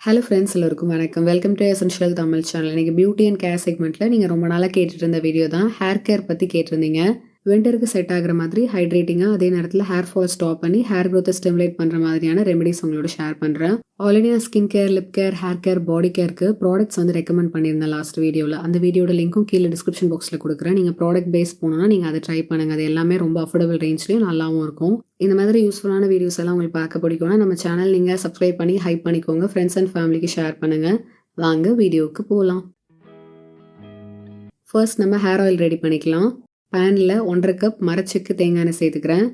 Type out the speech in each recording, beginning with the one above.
Hello friends, எல்லோருக்கும் வணக்கம். Welcome to essential Tamil channel. இன்றைக்கி பியூட்டி அண்ட் கேர் செக்மெண்ட்டில் நீங்கள் ரொம்ப நாளாக கேட்டுட்டு இருந்த வீடியோ தான் ஹேர் கேர் பற்றி கேட்டிருந்தீங்க. விண்டருக்கு செட் ஆகிற மாதிரி ஹைட்ரேட்டிங்காக, அதே நேரத்தில் ஹேர் ஃபால் ஸ்டாப் பண்ணி ஹேர் க்ரோத்தை ஸ்டிமுலேட் பண்ணுற மாதிரியான ரெமெடிஸ் உங்களோட ஷேர் பண்ணுறேன். ஆல்ரெடி நான் skin care, lip care, hair care, body கேருக்கு ப்ராடக்ட்ஸ் வந்து ரெக்கமெண்ட் பண்ணியிருந்தேன் லாஸ்ட் வீடியோவில். அந்த வீடியோட லிங்க்கும் கீழே டிஸ்கிரிப்ஷன் பாக்ஸில் கொடுக்குறேன். நீங்கள் ப்ராடக்ட் பேஸ் போனோன்னா நீங்கள் அதை ட்ரை பண்ணுங்கள். அது எல்லாமே ரொம்ப அஃபோர்டபுள் ரேஞ்ச்லேயும் நல்லாவும் இருக்கும். இந்த மாதிரி யூஸ்ஃபுல்லான வீடியோஸ் எல்லாம் உங்களுக்கு பார்க்க பிடிக்கும்னா நம்ம சேனல் நீங்கள் சப்ஸ்கிரைப் பண்ணி ஹைப் பண்ணிக்கோங்க. ஃப்ரெண்ட்ஸ் அண்ட் ஃபேமிலிக்கு ஷேர் பண்ணுங்கள். வாங்க வீடியோவுக்கு போகலாம். ஃபர்ஸ்ட் நம்ம ஹேர் ஆயில் ரெடி பண்ணிக்கலாம். பேனில் 1.5 கப் மரச்செக்கு தேங்காய் எண்ணெய் சேர்த்துக்கிறேன்.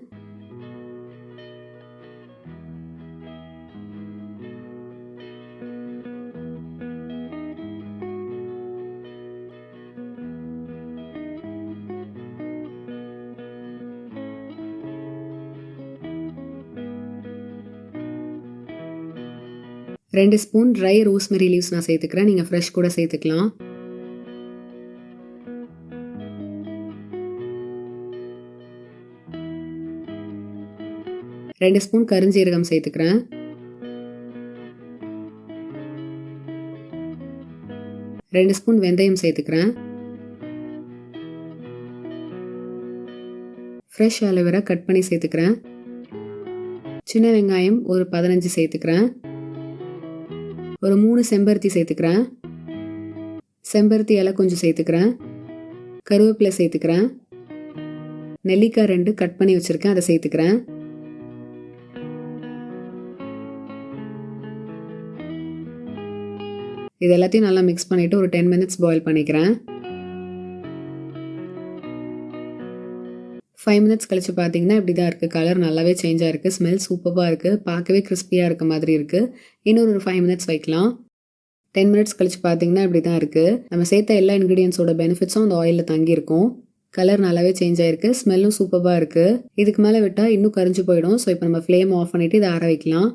ரெண்டு ஸ்பூன் ட்ரை ரோஸ்மெரி லீவ்ஸ் நான் சேர்த்துக்கிறேன். நீங்கள் ஃப்ரெஷ் கூட சேர்த்துக்கலாம். ரெண்டு ஸ்பூன் கருஞ்சீரகம் சேர்த்துக்கிறேன். ரெண்டு ஸ்பூன் வெந்தயம் சேர்த்துக்கிறேன். ஃப்ரெஷ் ஆலோவேரா கட் பண்ணி சேர்த்துக்கிறேன். சின்ன வெங்காயம் ஒரு 15 சேர்த்துக்கிறேன். ஒரு 3 செம்பருத்தி சேர்த்துக்கிறேன். செம்பருத்தி இலை கொஞ்சம் சேர்த்துக்கிறேன். கருவேப்பிலை சேர்த்துக்கிறேன். நெல்லிக்காய் 2 கட் பண்ணி வச்சுருக்கேன், அதை சேர்த்துக்கிறேன். இது எல்லாத்தையும் நல்லா மிக்ஸ் பண்ணிவிட்டு ஒரு 10 மினிட்ஸ் பாயில் பண்ணிக்கிறேன். 5 மினிட்ஸ் கழிச்சு பார்த்தீங்கன்னா இப்படி தான் இருக்குது. கலர் நல்லாவே சேஞ்ச் ஆகிருக்கு. ஸ்மெல் சூப்பராக இருக்குது. பார்க்கவே கிறிஸ்பியாக இருக்க மாதிரி இருக்குது. இன்னொரு 5 மினிட்ஸ் வைக்கலாம். 10 மினிட்ஸ் கழிச்சு பார்த்தீங்கன்னா இப்படி தான் இருக்குது. நம்ம சேர்த்த எல்லா இன்க்ரீடியன்ஸோட பெனிஃபிட்ஸும் அந்த ஆயிலில் தங்கியிருக்கும். கலர் நல்லாவே சேஞ்ச் ஆகிருக்கு. ஸ்மெல்லும் சூப்பராக இருக்குது. இதுக்கு மேலே விட்டால் இன்னும் கரிஞ்சு போயிடும். ஸோ இப்போ நம்ம ஃப்ளேம் ஆஃப் பண்ணிவிட்டு இதை ஆற வைக்கலாம்.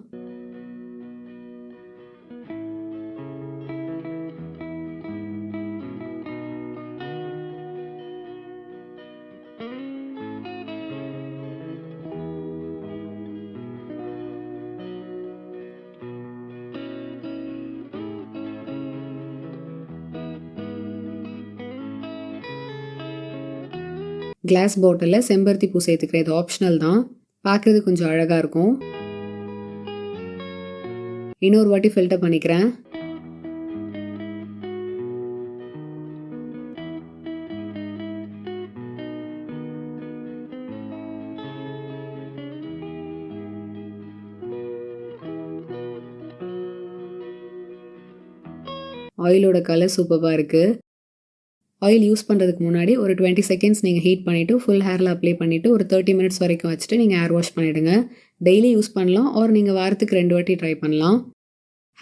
கிளாஸ் பாட்டிலில் செம்பருத்தி பூ சேர்த்துக்கிறேன். இது ஆப்ஷனல் தான். பார்க்குறது கொஞ்சம் அழகாக இருக்கும். இன்னொரு வாட்டி ஃபில்டர் பண்ணிக்கிறேன். ஆயிலோட கலர் சூப்பராக இருக்குது. ஆயில் யூஸ் பண்ணுறதுக்கு முன்னாடி ஒரு 20 செகண்ட்ஸ் நீங்கள் ஹீட் பண்ணிவிட்டு ஃபுல் ஹேரில் அப்ளை பண்ணிவிட்டு ஒரு 30 மினிட்ஸ் வரைக்கும் வச்சுட்டு நீங்கள் ஹேர் வாஷ் பண்ணிவிடுங்க. டெய்லி யூஸ் பண்ணலாம். ஆர் நீங்கள் வாரத்துக்கு 2 வாட்டி ட்ரை பண்ணலாம்.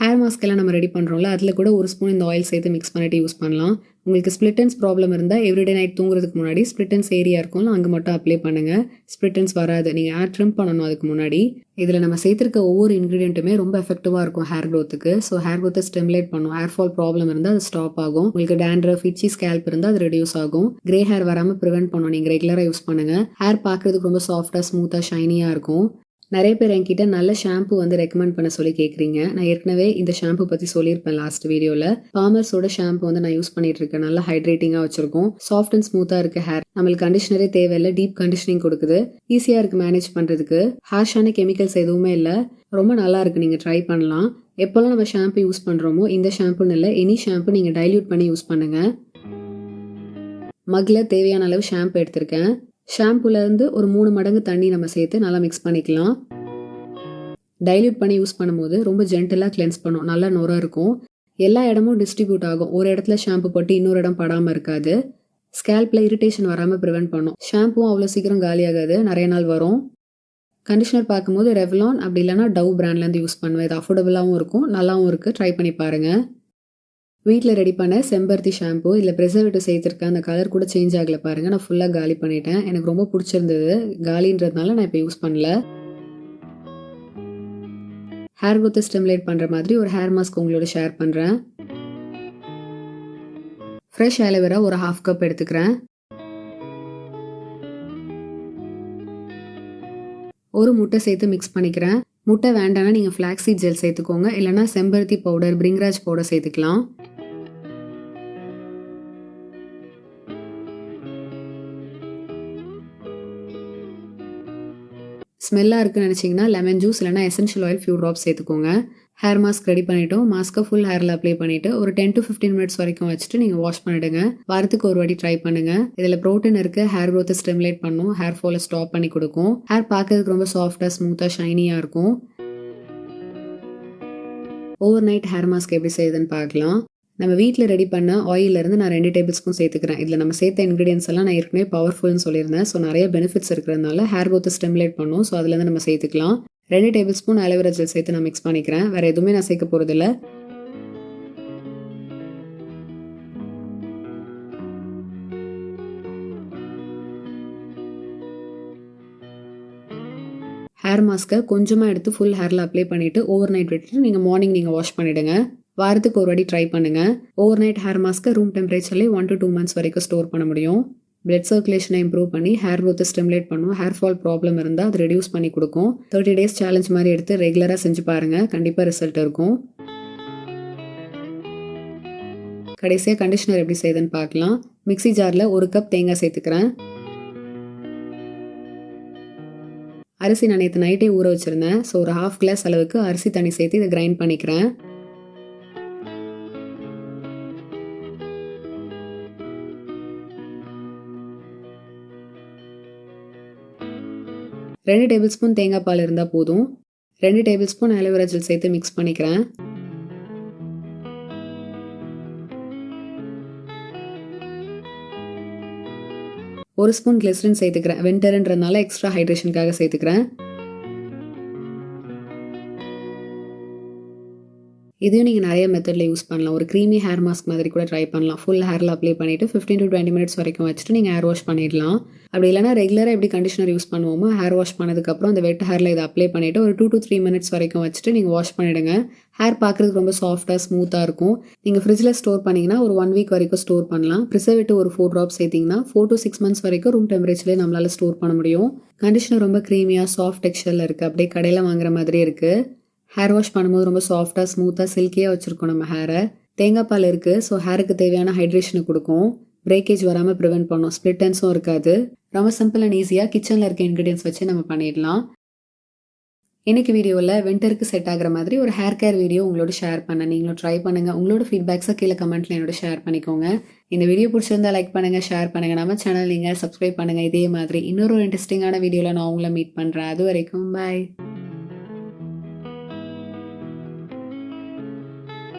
ஹேர் மாஸ்க்கெல்லாம் நம்ம ரெடி பண்ணுறோம்ல, அதில் கூட ஒரு ஸ்பூன் இந்த ஆயில் சேர்த்து மிக்ஸ் பண்ணிவிட்டு யூஸ் பண்ணலாம். உங்களுக்கு ஸ்ப்ளிட்டன்ஸ் ப்ராப்ளம் இருந்தால் எவ்ரிடே நைட் தூங்குறதுக்கு முன்னாடி ஸ்ப்ளிட்டன்ஸ் ஏரியா இருக்கும்ல, அங்கே மட்டும் அப்ளை பண்ணுங்கள். ஸ்ப்ளிட்டன்ஸ் வராது. நீங்கள் ஹேர் ட்ரிம் பண்ணணும் அதுக்கு முன்னாடி. இதில் நம்ம சேர்த்துருக்க ஒவ்வொரு இன்க்ரீடியண்ட்டுமே ரொம்ப எஃபெக்டிவாக இருக்கும் ஹேர் க்ரோத்துக்கு. ஸோ ஹேர் க்ரோத்தை ஸ்டிமுலேட் பண்ணும். ஹேர் ஃபால் ப்ராப்ளம் இருந்தால் அது ஸ்டாப் ஆகும். உங்களுக்கு டேண்ட்ரஃப், இட்சி ஸ்கேல்ப் இருந்தால் அது ரெடியூஸ் ஆகும். கிரே ஹேர் வராமல் ப்ரிவென்ட் பண்ணும். நீங்கள் ரெகுலராக யூஸ் பண்ணுங்கள். ஹேர் பார்க்குறதுக்கு ரொம்ப சாஃப்டாக, ஸ்மூத்தாக, ஷைனியாக இருக்கும். நிறைய பேர் என்கிட்ட நல்ல ஷாம்பு வந்து ரெக்கமெண்ட் பண்ண சொல்லி கேட்குறீங்க. நான் ஏற்கனவே இந்த ஷாம்பு பற்றி சொல்லியிருப்பேன் லாஸ்ட் வீடியோவில். பாமர்ஸோட ஷாம்பு வந்து நான் யூஸ் பண்ணிட்டு இருக்கேன். நல்லா ஹைட்ரேட்டிங்காக வச்சிருக்கோம். சாஃப்ட் அண்ட் ஸ்மூத்தாக இருக்குது ஹேர். நம்மளுக்கு கண்டிஷனரே தேவையில்லை. டீப் கண்டிஷனிங் கொடுக்குது. ஈஸியாக இருக்குது மேனேஜ் பண்ணுறதுக்கு. ஹார்ஷான கெமிக்கல்ஸ் எதுவுமே இல்லை. ரொம்ப நல்லா இருக்குது. நீங்கள் ட்ரை பண்ணலாம். எப்போல்லாம் நம்ம ஷாம்பு யூஸ் பண்ணுறோமோ, இந்த ஷாம்புன்னு இல்லை, எனி ஷாம்பு நீங்கள் டைல்யூட் பண்ணி யூஸ் பண்ணுங்கள். மக்கில் தேவையான அளவு ஷாம்பு எடுத்திருக்கேன். ஷாம்புலேருந்து ஒரு 3 மடங்கு தண்ணி நம்ம சேர்த்து நல்லா மிக்ஸ் பண்ணிக்கலாம். டைல்யூட் பண்ணி யூஸ் பண்ணும்போது ரொம்ப ஜென்டலாக கிளென்ஸ் பண்ணும். நல்லா நுர இருக்கும். எல்லா இடமும் டிஸ்ட்ரிபியூட் ஆகும். ஒரு இடத்துல ஷாம்பு போட்டு இன்னொரு இடம் படாமல் இருக்காது. ஸ்கேல்பில் இரிட்டேஷன் வராமல் ப்ரிவென்ட் பண்ணும். ஷாம்பும் அவ்வளோ சீக்கிரம் காலியாகாது. நிறைய நாள் வரும். கண்டிஷனர் பார்க்கும்போது ரெவ்லான் அப்படி இல்லைனா டவ் பிராண்ட்லேருந்து யூஸ் பண்ணுவேன். இது அஃபோர்டபுளாகவும் இருக்கும், நல்லாவும் இருக்குது. ட்ரை பண்ணி பாருங்கள். வீட்டில் ரெடி பண்ண செம்பருத்தி ஷாம்பு. இதில் ப்ரிசர்வேட்டிவ் சேர்த்துருக்கேன். அந்த கலர் கூட சேஞ்ச் ஆகலை பாருங்கள். நான் ஃபுல்லாக காலி பண்ணிட்டேன். எனக்கு ரொம்ப பிடிச்சிருந்தது. காலின்றதுனால நான் இப்போ யூஸ் பண்ணல. ஹேர் க்ரோத்தை ஸ்டிமுலேட் பண்ணுற மாதிரி ஒரு ஹேர் மாஸ்க் உங்களோட ஷேர் பண்ணுறேன். ஃப்ரெஷ் ஆலோவேரா ஒரு 1/2 கப் எடுத்துக்கிறேன். ஒரு முட்டை சேர்த்து மிக்ஸ் பண்ணிக்கிறேன். முட்டை வேண்டாம்னா நீங்கள் ஃப்ளாக்ஸ் சீட் ஜெல் சேர்த்துக்கோங்க, இல்லைனா செம்பருத்தி பவுடர், பிரிங்ராஜ் பவுடர் சேர்த்துக்கலாம். ஸ்மெல்லாக இருக்குன்னு நினச்சிங்கன்னா லெமன் ஜூஸ் இல்லைனா எசென்ஷியல் ஆயில் ஃபியூ ட்ராப்ஸ் சேர்த்துக்கோங்க. ஹேர் மாஸ்க் ரெடி பண்ணிவிட்டோம். மாஸ்க்கை ஃபுல் ஹேரில் அப்ளை பண்ணிவிட்டு ஒரு 10 to 15 மினிட்ஸ் வரைக்கும் வச்சுட்டு நீங்கள் வாஷ் பண்ணிவிடுங்க. வாரத்துக்கு ஒரு வாட்டி ட்ரை பண்ணுங்கள். இதில் ப்ரோட்டீன் இருக்குது, ஹேர் க்ரோத்தை ஸ்டிமுலேட் பண்ணும், ஹேர் ஃபாலை ஸ்டாப் பண்ணி கொடுக்கும், ஹேர் பார்க்கறதுக்கு ரொம்ப சாஃப்டாக ஸ்மூத்தாக ஷைனியாக இருக்கும். ஓவர் நைட் ஹேர் மாஸ்க் எப்படி செய்யுதுன்னு பார்க்கலாம். நம்ம வீட்டில் ரெடி பண்ண ஆயிலிருந்து நான் 2 டேபிள் ஸ்பூன் சேர்த்துக்கிறேன். இதில் நம்ம சேர்த்த இன்க்ரீடியன்ஸ் எல்லாம் நான் ஏற்கனவே பவர்ஃபுல்னு சொல்லியிருந்தேன். ஸோ நிறைய பெனிஃபிட்ஸ் இருக்கிறதுனால ஹேர் க்ரோத்தை ஸ்டிமுலேட் பண்ணும். ஸோ அதுலேருந்து நம்ம சேர்த்துக்கலாம். 2 டேபிள் ஸ்பூன் அலோவேரா ஜெல் சேர்த்து நான் மிக்ஸ் பண்ணிக்கிறேன். வேறு எதுவுமே நான் சேர்க்க போகிறதில்ல. ஹேர் மாஸ்க்கை கொஞ்சமாக எடுத்து ஃபுல் ஹேரில் அப்ளை பண்ணிவிட்டு ஓவர் நைட் விட்டுட்டு நீங்கள் மார்னிங் நீங்கள் வாஷ் பண்ணிவிடுங்க. வாரத்துக்கு ஒரு வாட்டி ட்ரை பண்ணுங்கள். ஓவர் நைட் ஹேர் மாஸ்க்கை ரூம் டெம்பரேச்சர்லேயே 1 to 2 months வரைக்கும் ஸ்டோர் பண்ண முடியும். பிளட் சர்க்குலேஷனை இம்ப்ரூவ் பண்ணி ஹேர் க்ரோத்தை ஸ்டிமுலேட் பண்ணும். ஹேர் ஃபால் ப்ராப்ளம் இருந்தால் அது ரெடியூஸ் பண்ணி கொடுக்கும். 30 days சேலஞ்ச் மாதிரி எடுத்து ரெகுலராக செஞ்சு பாருங்கள். கண்டிப்பாக ரிசல்ட் இருக்கும். கடைசியாக கண்டிஷனர் எப்படி செய்யுதுன்னு பார்க்கலாம். மிக்ஸி ஜாரில் 1 கப் தேங்காய் சேர்த்துக்கிறேன். அரிசி நான் நேற்று நைட்டே ஊற வச்சுருந்தேன். ஸோ ஒரு 1/2 glass அளவுக்கு அரிசி தண்ணி சேர்த்து இதை கிரைண்ட் பண்ணிக்கிறேன். ரெண்டு டேபிள் ஸ்பூன் தேங்காய் பால் இருந்தால் போதும். 2 டேபிள் ஸ்பூன் அலோவேரா ஜெல் சேர்த்து மிக்ஸ் பண்ணிக்கிறேன். ஒரு ஸ்பூன் கிளிசரின் சேர்த்துக்கிறேன். வின்டர்ன்றதுனால எக்ஸ்ட்ரா ஹைட்ரேஷனுக்காக சேர்த்துக்கிறேன். இதையும் நீங்கள் நிறைய மெத்தடில் யூஸ் பண்ணலாம். ஒரு க்ரீமி ஹேர் மாஸ்க் மாதிரி கூட ட்ரை பண்ணலாம். ஃபுல் ஹேரில் அப்ளை பண்ணிவிட்டு 15 to 20 மினிட்ஸ் வரைக்கும் வச்சுட்டு நீங்கள் ஹேர் வாஷ் பண்ணிடலாம். அப்படி இல்லைனா ரெகுலராக எப்படி கண்டிஷனர் யூஸ் பண்ணுவோமோ ஹேர் வாஷ் பண்ணதுக்கப்புறம் அந்த வெட் ஹேரில் இதை அப்ளை பண்ணிவிட்டு ஒரு 2 to 3 மினிட்ஸ் வரைக்கும் வச்சுட்டு நீங்கள் வாஷ் பண்ணிவிடுங்க. ஹேர் பார்க்குறதுக்கு ரொம்ப சாஃப்டாக ஸ்மூத்தாக இருக்கும். நீங்கள் ஃப்ரிட்ஜில் ஸ்டோர் பண்ணிங்கன்னா ஒரு 1 week வரைக்கும் ஸ்டோர் பண்ணலாம். ப்ரிசர்வேட்டிவ் ஒரு 4 drops சேர்த்திங்கன்னா 4 to 6 months வரைக்கும் ரூம் டெம்பரேச்சர்லேயே நம்மளால் ஸ்டோர் பண்ண முடியும். கண்டிஷனர் ரொம்ப க்ரீமியாக சாஃப்ட் டெக்ஸ்சரில் இருக்குது. அப்படியே கடையில் வாங்குற மாதிரி இருக்குது. ஹேர் வாஷ் பண்ணும்போது ரொம்ப சாஃப்டாக ஸ்மூத்தாக சில்கியாக வச்சுருக்கோம் நம்ம ஹேரை. தேங்காய் பால் இருக்குது. ஸோ ஹேருக்கு தேவையான ஹைட்ரேஷனை கொடுக்கும். பிரேக்கேஜ் வராமல் ப்ரிவென்ட் பண்ணும். ஸ்ப்ளிட் எண்ட்ஸும் இருக்காது. ரொம்ப சிம்பிள் அண்ட் ஈஸியாக கிச்சனில் இருக்க இன்க்ரீடியன்ஸ் வச்சு நம்ம பண்ணிடலாம். இன்னைக்கு வீடியோவில் வின்டருக்கு செட் ஆகிற மாதிரி ஒரு ஹேர் கேர் வீடியோ உங்களோட ஷேர் பண்ணேன். நீங்களும் ட்ரை பண்ணுங்கள். உங்களோட ஃபீட்பேக்ஸை கீழே கமெண்ட்டில் என்னோட ஷேர் பண்ணிக்கோங்க. இந்த வீடியோ பிடிச்சிருந்தா லைக் பண்ணுங்கள், ஷேர் பண்ணுங்கள். நம்ம சேனல் நீங்கள் சப்ஸ்கிரைப் பண்ணுங்கள். இதே மாதிரி இன்னொரு இன்ட்ரெஸ்டிங்கான வீடியோவில் நான் உங்களை மீட் பண்ணுறேன். அது வரைக்கும் பாய்.